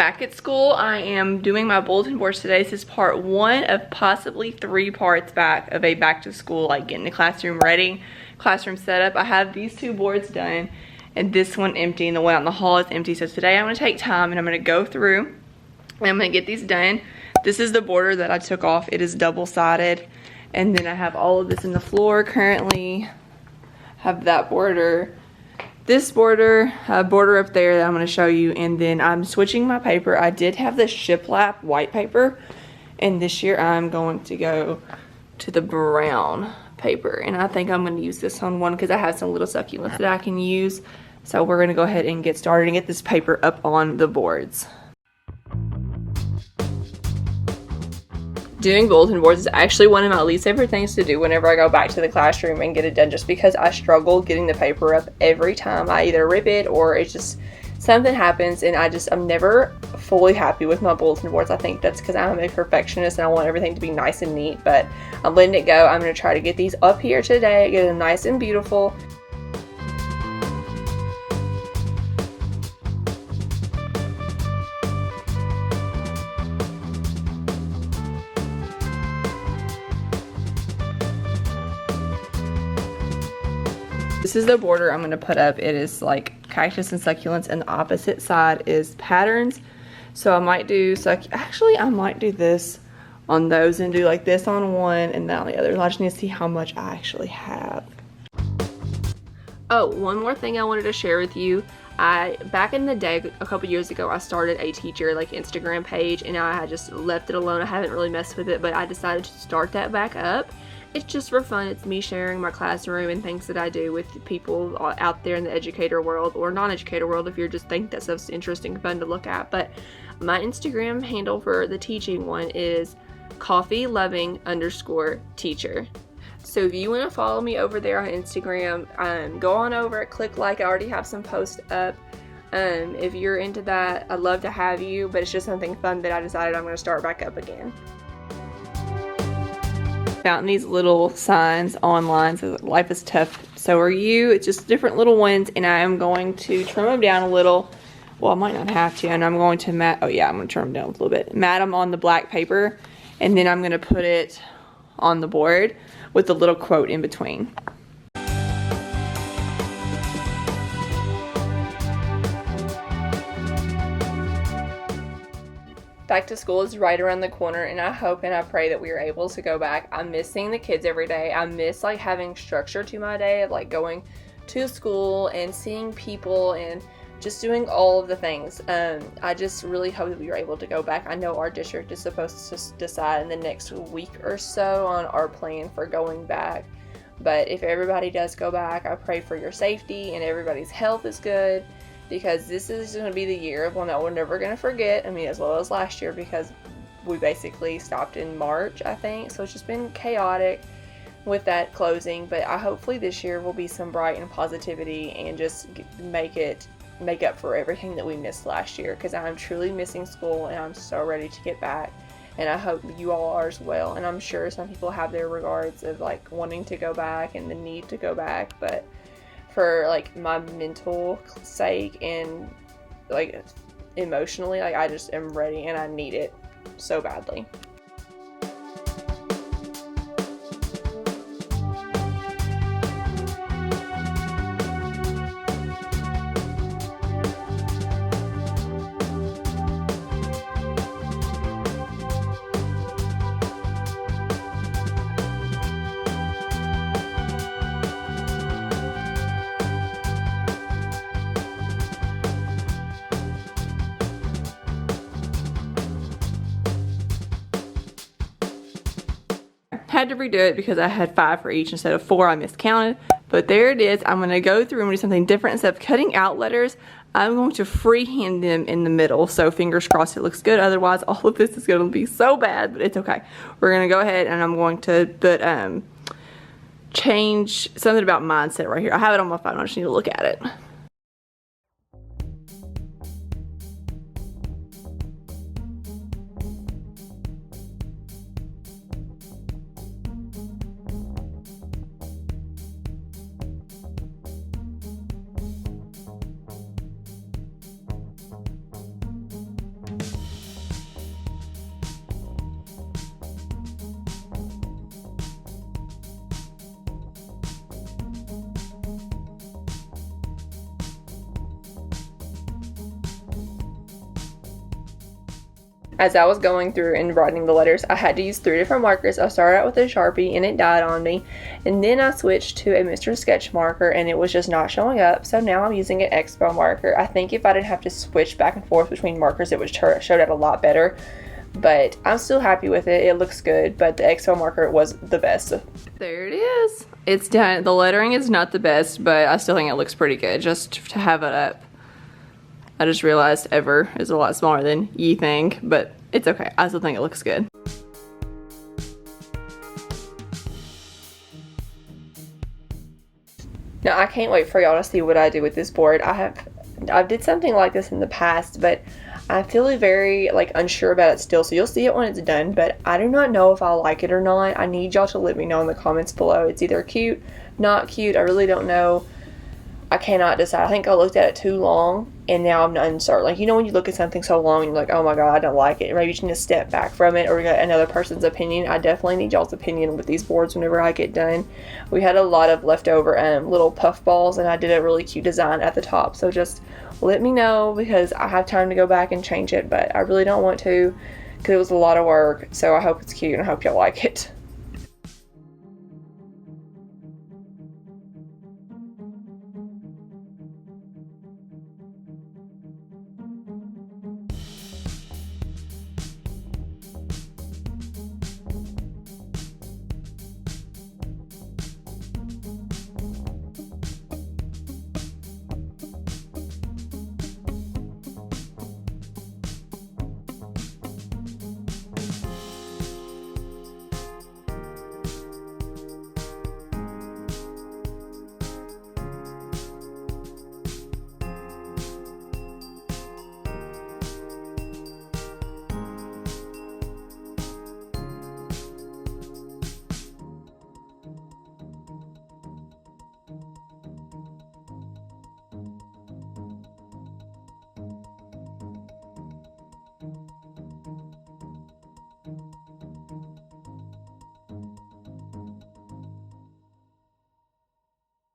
Back at school, I am doing my bulletin boards today. This is part 1 of possibly 3 parts back of a back to school, like getting the classroom ready, classroom setup. I have these 2 boards done and this one empty, and the one out in the hall is empty. So today I'm gonna take time and I'm gonna go through and I'm gonna get these done. This is the border that I took off. It is double-sided. And then I have all of this in the floor currently. Have that border. This border, border up there that I'm going to show you, and then I'm switching my paper. I did have the shiplap white paper, and this year I'm going to go to the brown paper, and I think I'm going to use this on one because I have some little succulents that I can use. So we're going to go ahead and get started and get this paper up on the boards. Doing bulletin boards is actually one of my least favorite things to do whenever I go back to the classroom and get it done, just because I struggle getting the paper up every time. I either rip it or it's just something happens, and I'm never fully happy with my bulletin boards. I think that's because I'm a perfectionist and I want everything to be nice and neat, but I'm letting it go. I'm going to try to get these up here today, get them nice and beautiful. This is the border I'm going to put up. It is like cactus and succulents, and the opposite side is patterns. So I might do, actually I might do this on those and do like this on one and that on the other. I just need to see how much I actually have. Oh, one more thing I wanted to share with you. Back in the day, a couple years ago, I started a teacher like Instagram page, and I had just left it alone. I haven't really messed with it, but I decided to start that back up. It's just for fun. It's me sharing my classroom and things that I do with people out there in the educator world or non-educator world, if you just think that stuff's interesting and fun to look at. But my Instagram handle for the teaching one is coffeeloving_teacher. So if you want to follow me over there on Instagram, go on over, click like. I already have some posts up. If you're into that, I'd love to have you, but it's just something fun that I decided I'm going to start back up again. Found these little signs online, so life is tough, so are you. It's just different little ones, and I am going to trim them down a little. Well, I might not have to, and I'm going to mat, oh yeah, I'm going to trim them down a little bit. Mat them on the black paper, and then I'm going to put it on the board with a little quote in between. Back to school is right around the corner, and I hope and I pray that we are able to go back. I miss seeing the kids every day. I miss like having structure to my day of like going to school and seeing people and just doing all of the things. I just really hope that we are able to go back. I know our district is supposed to decide in the next week or so on our plan for going back. But if everybody does go back, I pray for your safety and everybody's health is good, because this is going to be the year of one that we're never going to forget. I mean, as well as last year, because we basically stopped in March, I think. So it's just been chaotic with that closing. But hopefully this year will be some bright and positivity and just make up for everything that we missed last year, because I'm truly missing school and I'm so ready to get back. And I hope you all are as well. And I'm sure some people have their regards of like wanting to go back and the need to go back, but for like my mental sake and like emotionally, like I just am ready and I need it so badly. Had to redo it because I had 5 for each instead of 4. I miscounted, but there it is. I'm going to go through and do something different. Instead of cutting out letters, I'm going to freehand them in the middle. So fingers crossed it looks good. Otherwise, all of this is going to be so bad, but it's okay. We're going to go ahead and I'm going to put change something about mindset right here. I have it on my phone. I just need to look at it. as I was going through and writing the letters, I had to use 3 different markers. I started out with a Sharpie and it died on me, and then I switched to a Mr. Sketch marker and it was just not showing up. So now I'm using an Expo marker. I think if I didn't have to switch back and forth between markers, it would showed out a lot better. But I'm still happy with it. It looks good, but the Expo marker was the best. There it is. It's done. The lettering is not the best, but I still think it looks pretty good just to have it up. I just realized ever is a lot smaller than you think, but it's okay. I still think it looks good. Now I can't wait for y'all to see what I do with this board. I did something like this in the past, but I feel very like unsure about it still, so you'll see it when it's done, but I do not know if I like it or not. I need y'all to let me know in the comments below. It's either cute, not cute, I really don't know. I cannot decide. I think I looked at it too long and now I'm uncertain. Like, you know when you look at something so long and you're like, oh my god, I don't like it. Maybe you just need to step back from it or get another person's opinion. I definitely need y'all's opinion with these boards whenever I get done. We had a lot of leftover little puff balls and I did a really cute design at the top. So just let me know because I have time to go back and change it, but I really don't want to because it was a lot of work. So I hope it's cute and I hope y'all like it.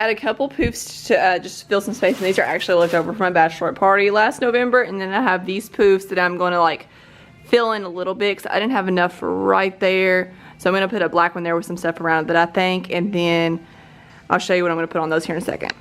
Add a couple poofs to just fill some space, and these are actually left over from my bachelorette party last November, and then I have these poofs that I'm going to like fill in a little bit because I didn't have enough right there, so I'm going to put a black one there with some stuff around it that I think, and then I'll show you what I'm going to put on those here in a second.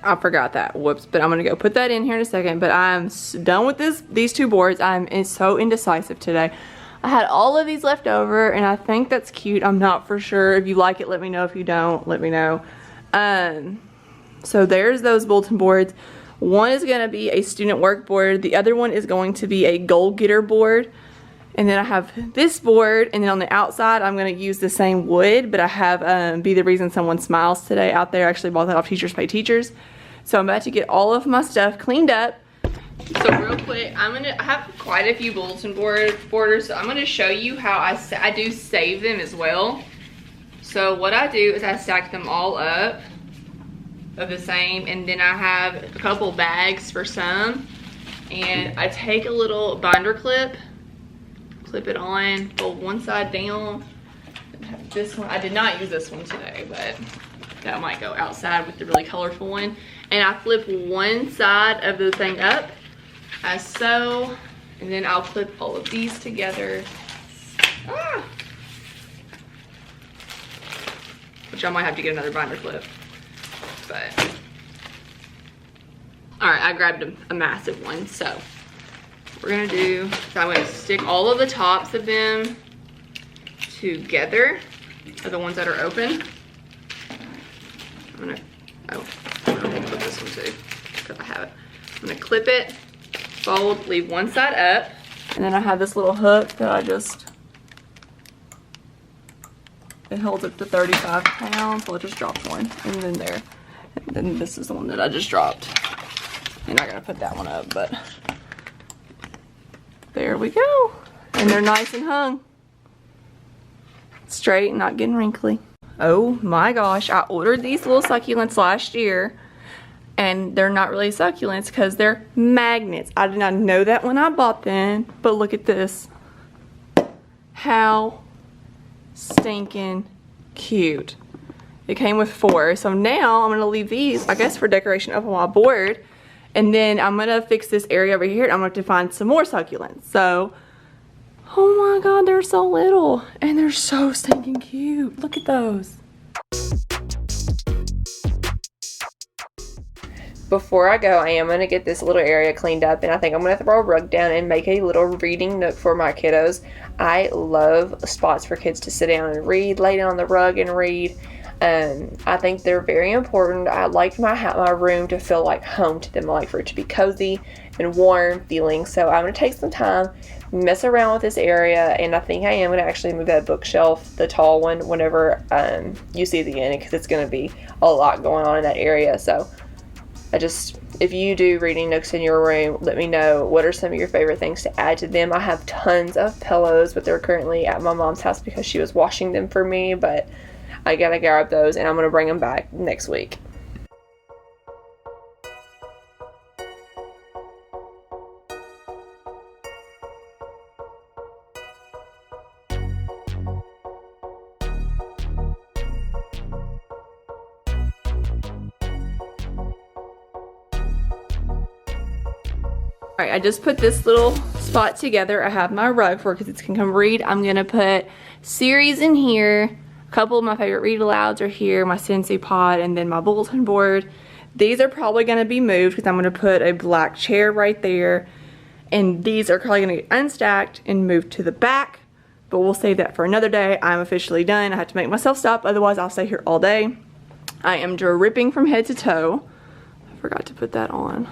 I forgot that, whoops, but I'm gonna go put that in here in a second. But I'm done with these 2 boards. I'm so indecisive today. I had all of these left over and I think that's cute. I'm not for sure. If you like it, let me know. If you don't, let me know. So there's those bulletin boards. One is gonna be a student work board. The other one is going to be a goal getter board. And then I have this board, and then on the outside I'm going to use the same wood, but I have Be the Reason Someone Smiles today out there. I actually bought that off Teachers Pay Teachers. So I'm about to get all of my stuff cleaned up. So real quick, I have quite a few bulletin borders, so I'm going to show you how I do save them as well. So what I do is I stack them all up of the same, and then I have a couple bags for some, and I take a little binder clip, clip it on, fold one side down. This one, I did not use this one today, but that might go outside with the really colorful one. And I flip one side of the thing up as so, and then I'll clip all of these together. Which I might have to get another binder clip, but all right, I grabbed a massive one. So we're gonna do, so I'm gonna stick all of the tops of them together, are the ones that are open. I'm gonna put this one too, because I have it. I'm gonna clip it, fold, leave one side up, and then I have this little hook that I just It holds up to 35 pounds. Well, I just dropped one. And then there. And then this is the one that I just dropped. I'm not gonna put that one up, but there we go. And they're nice and hung. Straight, not getting wrinkly. Oh my gosh, I ordered these little succulents last year and they're not really succulents because they're magnets. I did not know that when I bought them, but look at this. How stinking cute. It came with 4, so now I'm gonna leave these, I guess, for decoration up on my board, and then I'm gonna fix this area over here and I'm going to find some more succulents. So, oh my god, they're so little and they're so stinking cute. Look at those. Before I go, I am going to get this little area cleaned up, and I think I'm going to throw a rug down and make a little reading nook for my kiddos. I love spots for kids to sit down and read, lay down on the rug and read. I think they're very important. I like my room to feel like home to them. I like for it to be cozy and warm feeling. So I'm going to take some time, mess around with this area, and I think I am going to actually move that bookshelf, the tall one, whenever you see the end, because it's going to be a lot going on in that area. So if you do reading nooks in your room, let me know what are some of your favorite things to add to them. I have tons of pillows, but they're currently at my mom's house because she was washing them for me, but I gotta grab those and I'm gonna bring them back next week. Alright, I just put this little spot together. I have my rug for kids can come read. I'm gonna put series in here. A couple of my favorite read alouds are here, my Scentsy pod, and then my bulletin board. These are probably gonna be moved because I'm gonna put a black chair right there. And these are probably gonna get unstacked and moved to the back, but we'll save that for another day. I'm officially done. I have to make myself stop, otherwise I'll stay here all day. I am dripping from head to toe. I forgot to put that on.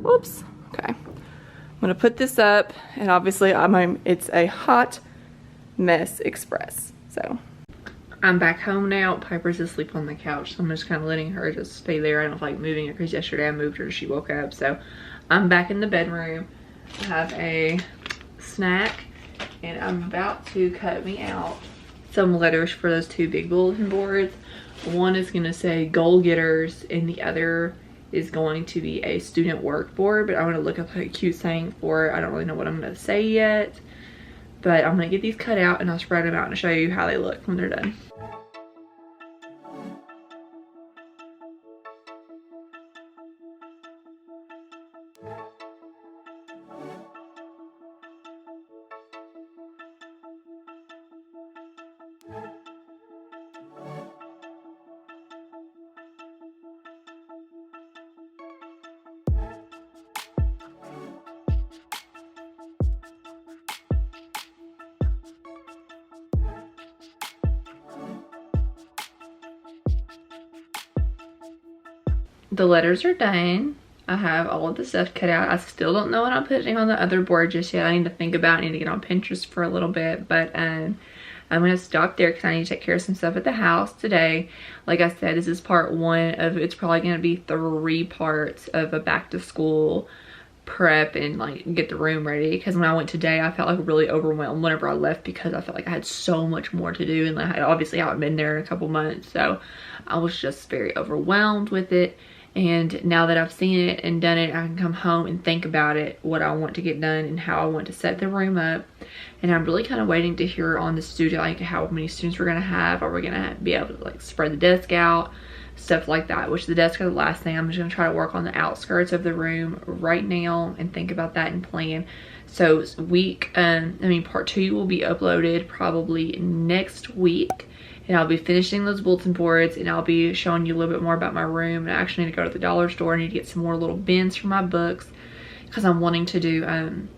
Whoops. Okay, I'm gonna put this up, and obviously it's a hot mess express. So I'm back home now. Piper's asleep on the couch, so I'm just kind of letting her just stay there. I don't feel like moving her because yesterday I moved her and she woke up. So I'm back in the bedroom. I have a snack, and I'm about to cut me out some letters for those 2 big bulletin boards. One is gonna say goal getters, and the other is going to be a student work board, but I'm going to look up a cute saying for it. I don't really know what I'm going to say yet, but I'm going to get these cut out and I'll spread them out and show you how they look when they're done. The letters are done. I have all of the stuff cut out. I still don't know what I'm putting on the other board just yet. I need to think about it. I need to get on Pinterest for a little bit, but I'm going to stop there because I need to take care of some stuff at the house today. Like I said, this is part 1 of, it's probably going to be 3 parts of a back to school prep and like get the room ready, because when I went today I felt like really overwhelmed whenever I left because I felt like I had so much more to do, and I obviously haven't been there in a couple months, so I was just very overwhelmed with it. And now that I've seen it and done it, I can come home and think about it, what I want to get done and how I want to set the room up. And I'm really kind of waiting to hear on the studio, like how many students we're going to have. Are we going to be able to like spread the desk out, stuff like that, which the desk is the last thing. I'm just going to try to work on the outskirts of the room right now and think about that and plan. So part 2 will be uploaded probably next week. And I'll be finishing those bulletin boards, and I'll be showing you a little bit more about my room. And I actually need to go to the dollar store. I need to get some more little bins for my books, because I'm wanting to do,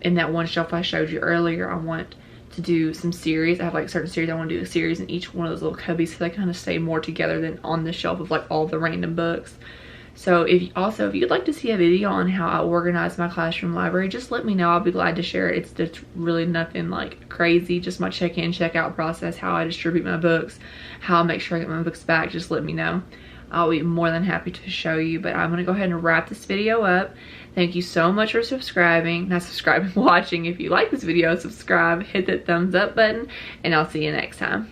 in that one shelf I showed you earlier, I want to do some series. I have like certain series I want to do a series in each one of those little cubbies, so they kind of stay more together than on the shelf of like all the random books. So if you'd like to see a video on how I organize my classroom library, just let me know. I'll be glad to share it. It's just really nothing like crazy, just my check-in, check-out process, how I distribute my books, how I make sure I get my books back. Just let me know. I'll be more than happy to show you, but I'm gonna go ahead and wrap this video up. Thank you so much for watching. If you like this video, subscribe, hit that thumbs up button, and I'll see you next time.